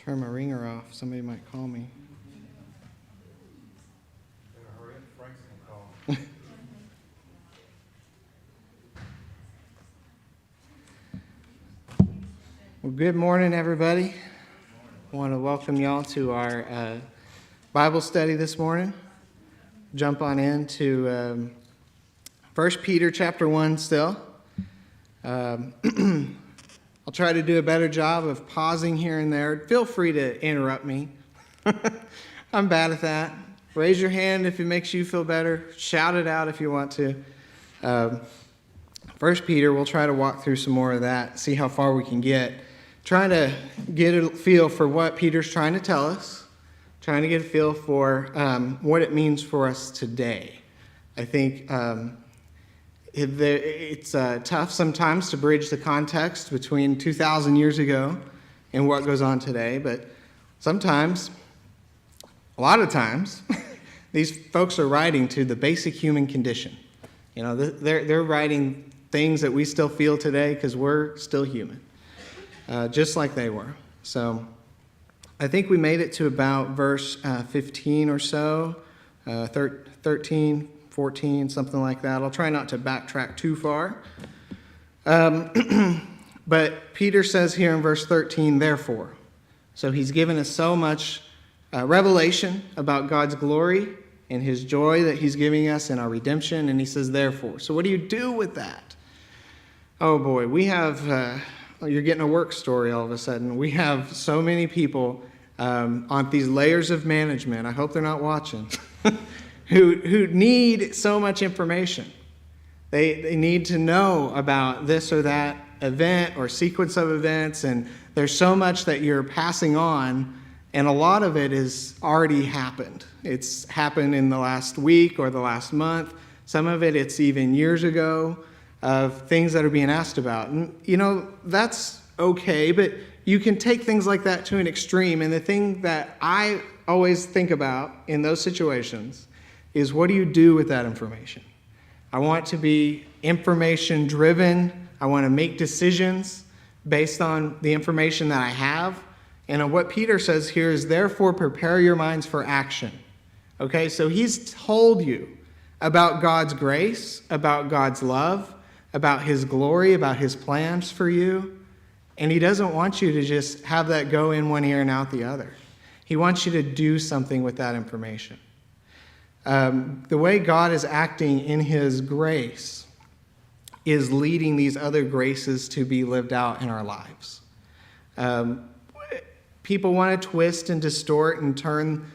Turn my ringer off. Somebody might call me. Better hurry up. Frank's going to call. Well, good morning, everybody. I want to welcome y'all to our Bible study this morning. Jump on into 1 Peter chapter 1 still. I'll try to do a better job of pausing here and there. Feel free to interrupt me. I'm bad at that. Raise your hand if it makes you feel better. Shout it out if you want to. 1 Peter, we'll try to walk through some more of that, see how far we can get. Trying to get a feel for what Peter's trying to tell us. Trying to get a feel for what it means for us today. I think it's tough sometimes to bridge the context between 2,000 years ago and what goes on today, but sometimes, a lot of times, these folks are writing to the basic human condition. You know, they're writing things that we still feel today because we're still human, just like they were. So I think we made it to about verse 15 or so, 13, 14, something like that. I'll try not to backtrack too far. But Peter says here in verse 13, therefore. So he's given us so much revelation about God's glory and his joy that he's giving us in our redemption. And he says, therefore. So what do you do with that? Oh boy, we have, you're getting a work story all of a sudden. We have so many people on these layers of management. I hope they're not watching. who need so much information. They need to know about this or that event or sequence of events, and there's so much that you're passing on, and a lot of it has already happened. It's happened in the last week or the last month. Some of it's even years ago of things that are being asked about. And, you know, that's okay, but you can take things like that to an extreme, and the thing that I always think about in those situations is what do you do with that information? I want to be information driven. I want to make decisions based on the information that I have. And what Peter says here is, therefore, prepare your minds for action. Okay, so he's told you about God's grace, about God's love, about his glory, about his plans for you. And he doesn't want you to just have that go in one ear and out the other. He wants you to do something with that information. The way God is acting in his grace is leading these other graces to be lived out in our lives. People want to twist and distort and turn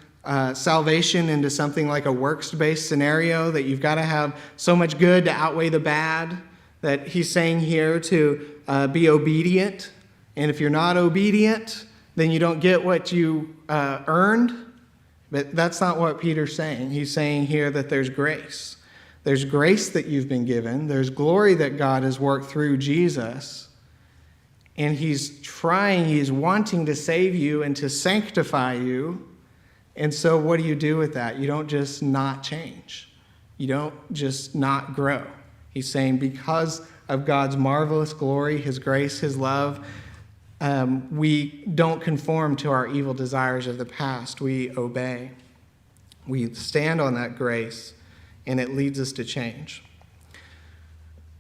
salvation into something like a works-based scenario, that you've got to have so much good to outweigh the bad, that he's saying here to be obedient. And if you're not obedient, then you don't get what you earned. But that's not what Peter's saying. He's saying here that there's grace. There's grace that you've been given. There's glory that God has worked through Jesus. And he's wanting to save you and to sanctify you. And so what do you do with that? You don't just not change. You don't just not grow. He's saying because of God's marvelous glory, his grace, his love, we don't conform to our evil desires of the past. We obey. We stand on that grace, and it leads us to change.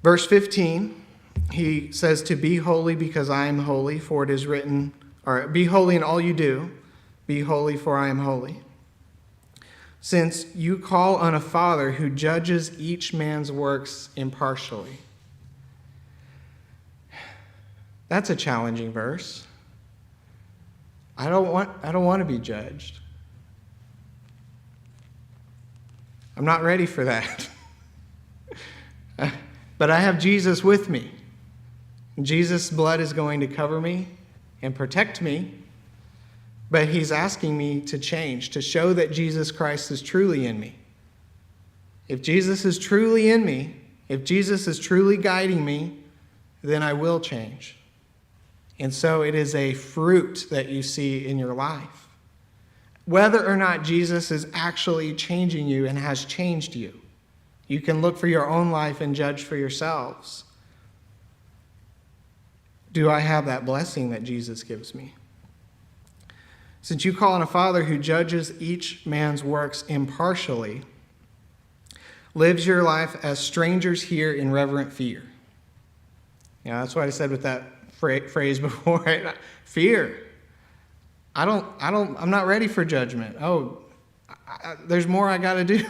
Verse 15, he says to be holy because I am holy, for it is written, or be holy in all you do. Be holy, for I am holy. Since you call on a Father who judges each man's works impartially. That's a challenging verse. I don't want to be judged. I'm not ready for that. But I have Jesus with me. Jesus' blood is going to cover me and protect me. But he's asking me to change, to show that Jesus Christ is truly in me. If Jesus is truly in me, if Jesus is truly guiding me, then I will change. And so it is a fruit that you see in your life. Whether or not Jesus is actually changing you and has changed you, you can look for your own life and judge for yourselves. Do I have that blessing that Jesus gives me? Since you call on a Father who judges each man's works impartially, lives your life as strangers here in reverent fear. That's what I said with that phrase before, right? Fear. I'm not ready for judgment. There's more I got to do.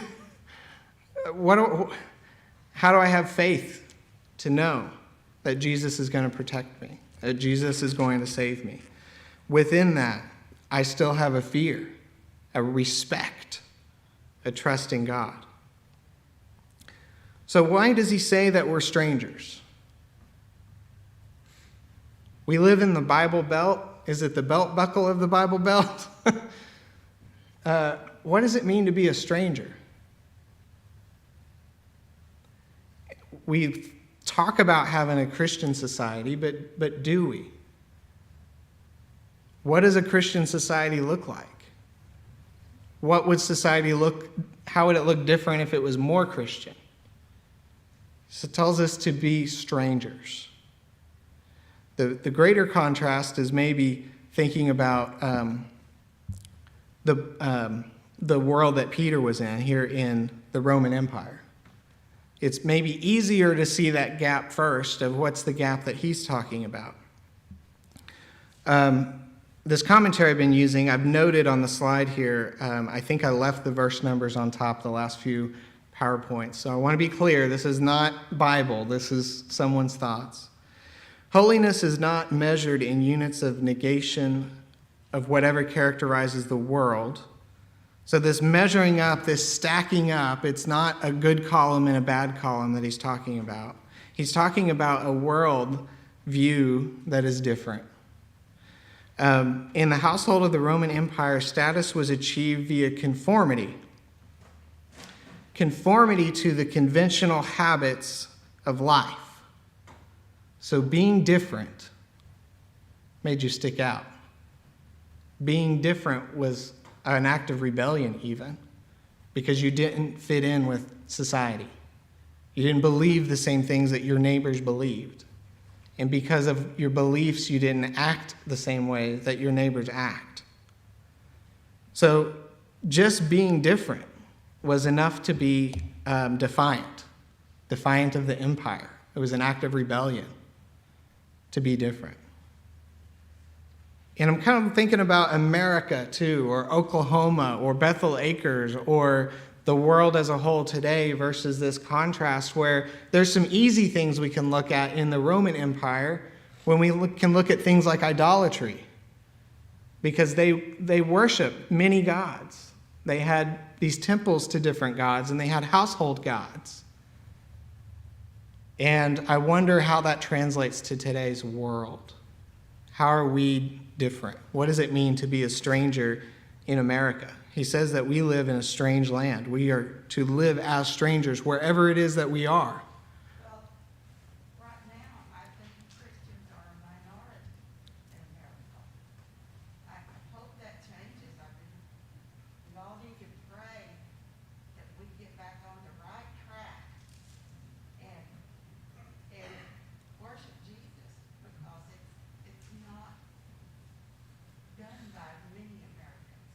How do I have faith to know that Jesus is going to protect me, that Jesus is going to save me? Within that, I still have a fear, a respect, a trust in God. So why does he say that we're strangers? We live in the Bible Belt. Is it the belt buckle of the Bible Belt? What does it mean to be a stranger? We talk about having a Christian society, but do we? What does a Christian society look like? What would society how would it look different if it was more Christian? So it tells us to be strangers. The greater contrast is maybe thinking about the world that Peter was in here in the Roman Empire. It's maybe easier to see that gap first of what's the gap that he's talking about. This commentary I've been using, I've noted on the slide here, I think I left the verse numbers on top the last few PowerPoints. So I want to be clear, this is not Bible, this is someone's thoughts. Holiness is not measured in units of negation of whatever characterizes the world. So this measuring up, this stacking up, it's not a good column and a bad column that he's talking about. He's talking about a world view that is different. In the household of the Roman Empire, status was achieved via conformity. Conformity to the conventional habits of life. So being different made you stick out. Being different was an act of rebellion even, because you didn't fit in with society. You didn't believe the same things that your neighbors believed. And because of your beliefs, you didn't act the same way that your neighbors act. So just being different was enough to be defiant of the empire. It was an act of rebellion to be different. And I'm kind of thinking about America too, or Oklahoma, or Bethel Acres, or the world as a whole today versus this contrast where there's some easy things we can look at in the Roman Empire when we can look at things like idolatry, because they worship many gods. They had these temples to different gods, and they had household gods. And I wonder how that translates to today's world. How are we different? What does it mean to be a stranger in America? He says that we live in a strange land. We are to live as strangers wherever it is that we are. Well, right now, I think Christians are a minority in America. I hope that changes. We all need to pray that we get back on the right track and worship Jesus, because it's not done by many Americans.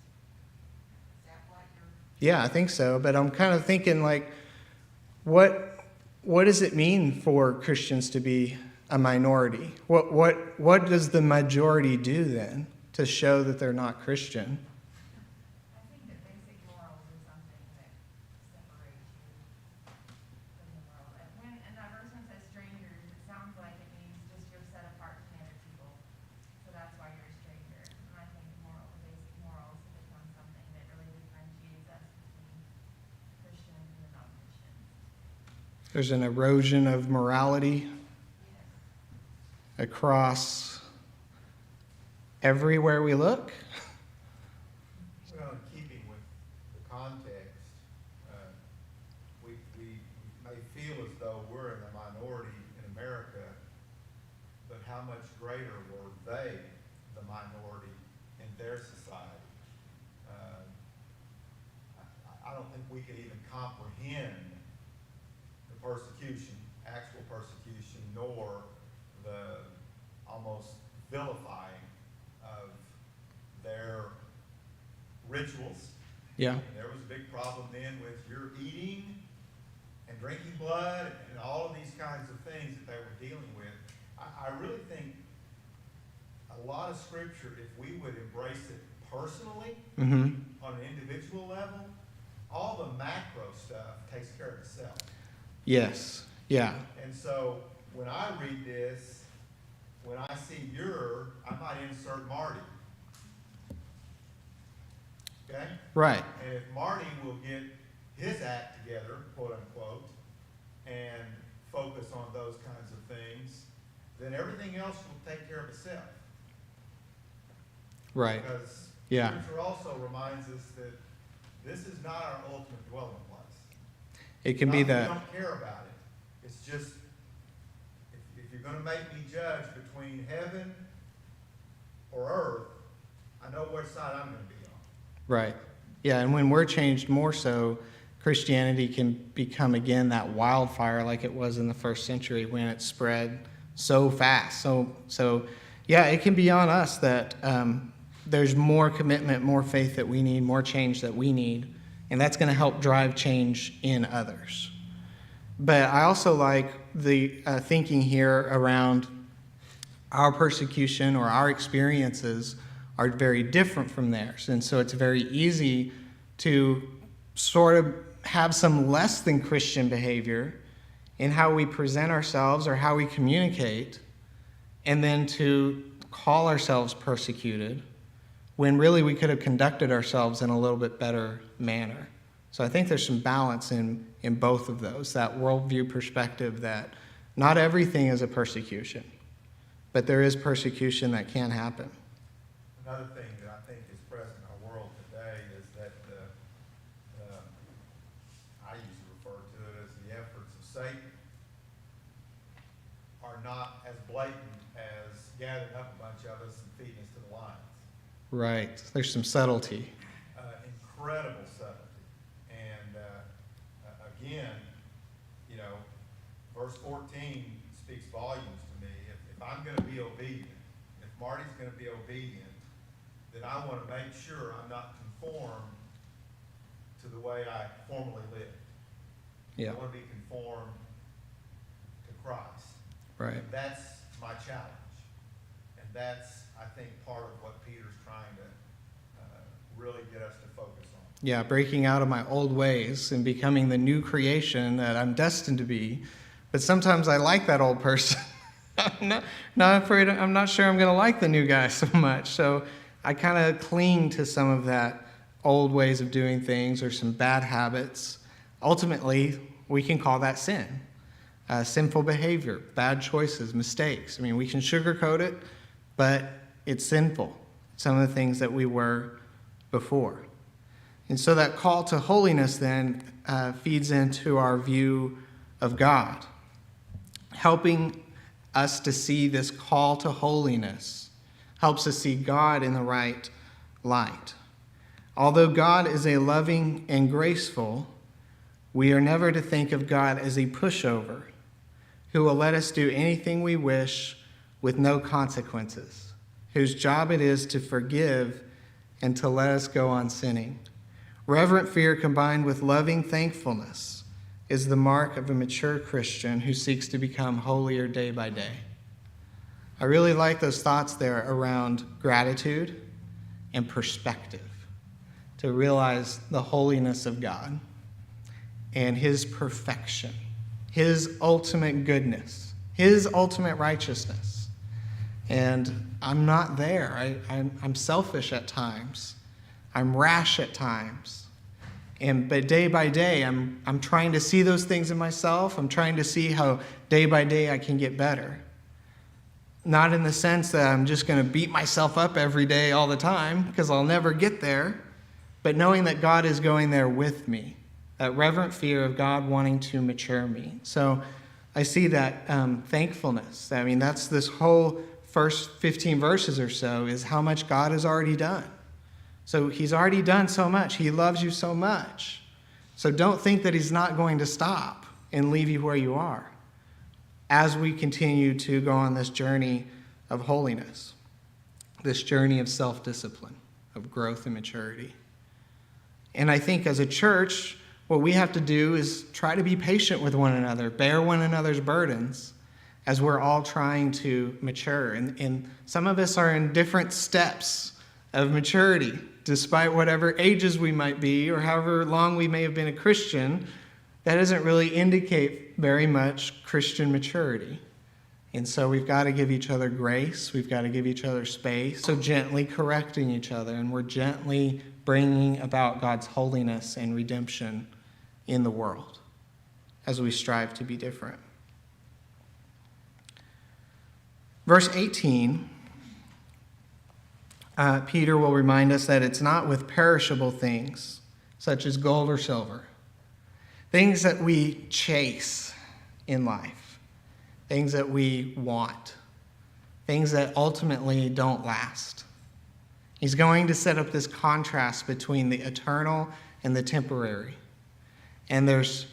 Is that what you're... Yeah, I think so. But I'm kind of thinking, like, what does it mean for Christians to be a minority? What does the majority do then to show that they're not Christian? I think that basic morals is something that separates you from the world. And that verse one says strangers, it sounds like it means just you're set apart from the other people. So that's why you're a stranger. And I think basic morals have become something that really differentiates us between Christians and non-Christians. There's an erosion of morality Yes. across everywhere we look. Well, in keeping with the context, we may feel as though we're in a minority in America, but how much greater were they, the minority, in their society? I don't think we can even comprehend the persecution, actual persecution, nor the almost vilifying of their rituals. Yeah. And there was a big problem then with your eating and drinking blood and all of these kinds of things that they were dealing with. I really think a lot of Scripture, if we would embrace it personally, Mm-hmm. on an individual level, all the macro stuff takes care of itself. Yes. Yeah. And so when I read this, when I see I might insert Marty. Okay? Right. And if Marty will get his act together, quote unquote, and focus on those kinds of things, then everything else will take care of itself. Right. Because Yeah. Scripture also reminds us that this is not our ultimate dwelling place. It can be Not that. we don't care about it. It's just, if you're going to make me judge between heaven or earth, I know which side I'm going to be on. Right. Yeah, and when we're changed more so, Christianity can become again that wildfire like it was in the first century when it spread so fast. So yeah, it can be on us that there's more commitment, more faith that we need, more change that we need, and that's going to help drive change in others. But I also like the thinking here around our persecution or our experiences are very different from theirs. And so it's very easy to sort of have some less than Christian behavior in how we present ourselves or how we communicate, and then to call ourselves persecuted when really we could have conducted ourselves in a little bit better manner. So I think there's some balance in both of those, that worldview perspective that not everything is a persecution, but there is persecution that can happen. Another thing that I think is present in our world today is that I usually refer to it as the efforts of Satan are not as blatant as gathering up a bunch of us and feeding us to the lions. Right. There's some subtlety. Incredible subtlety. And again, verse 14 speaks volumes to me. If I'm going to be obedient, if Marty's going to be obedient, then I want to make sure I'm not conformed to the way I formerly lived. Yeah. I want to be conformed to Christ. Right. And that's my challenge. And that's, I think, part of what Peter's trying to really get us to focus on. Yeah, breaking out of my old ways and becoming the new creation that I'm destined to be. But sometimes I like that old person. I'm not sure I'm going to like the new guy so much. So I kind of cling to some of that old ways of doing things or some bad habits. Ultimately, we can call that sin. Sinful behavior, bad choices, mistakes. I mean, we can sugarcoat it, but it's sinful. Some of the things that we were before. And so that call to holiness then feeds into our view of God, helping us to see this call to holiness helps us see God in the right light. Although God is a loving and graceful, we are never to think of God as a pushover who will let us do anything we wish with no consequences, whose job it is to forgive and to let us go on sinning. Reverent fear combined with loving thankfulness is the mark of a mature Christian who seeks to become holier day by day. I really like those thoughts there around gratitude and perspective, to realize the holiness of God and his perfection, his ultimate goodness, his ultimate righteousness. And I'm not there. I'm selfish at times. I'm rash at times. But day by day, I'm trying to see those things in myself. I'm trying to see how day by day I can get better. Not in the sense that I'm just going to beat myself up every day all the time, because I'll never get there, but knowing that God is going there with me, that reverent fear of God wanting to mature me. So I see that thankfulness. I mean, that's this whole first 15 verses or so is how much God has already done. So he's already done so much. He loves you so much. So don't think that he's not going to stop and leave you where you are as we continue to go on this journey of holiness, this journey of self-discipline, of growth and maturity. And I think as a church, what we have to do is try to be patient with one another, bear one another's burdens as we're all trying to mature. And some of us are in different steps of maturity, despite whatever ages we might be or however long we may have been a Christian. That doesn't really indicate very much Christian maturity. And so we've got to give each other grace. We've got to give each other space. So gently correcting each other, and we're gently bringing about God's holiness and redemption in the world as we strive to be different. Verse 18, Peter will remind us that it's not with perishable things, such as gold or silver, things that we chase in life, things that we want, things that ultimately don't last. He's going to set up this contrast between the eternal and the temporary. And there's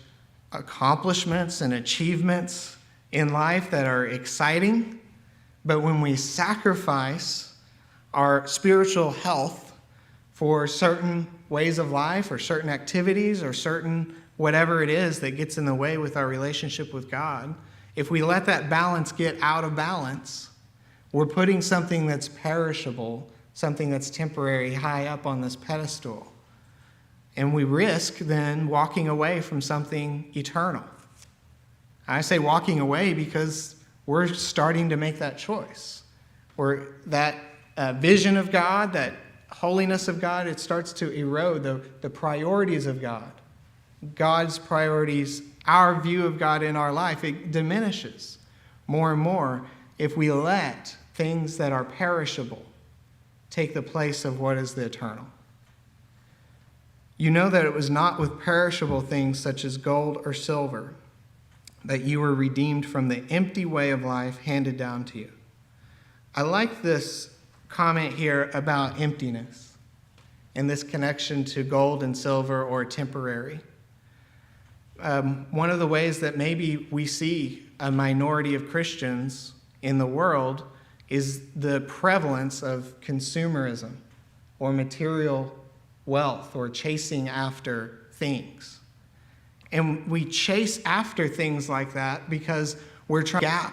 accomplishments and achievements in life that are exciting, but when we sacrifice our spiritual health for certain ways of life or certain activities or certain whatever it is that gets in the way with our relationship with God, if we let that balance get out of balance, we're putting something that's perishable, something that's temporary, high up on this pedestal. And we risk then walking away from something eternal. I say walking away because we're starting to make that choice. Where that vision of God, that holiness of God, it starts to erode the priorities of God. God's priorities, our view of God in our life, it diminishes more and more if we let things that are perishable take the place of what is the eternal. You know that it was not with perishable things such as gold or silver that you were redeemed from the empty way of life handed down to you. I like this comment here about emptiness and this connection to gold and silver or temporary. One of the ways that maybe we see a minority of Christians in the world is the prevalence of consumerism or material wealth or chasing after things. And we chase after things like that because we're trying to gap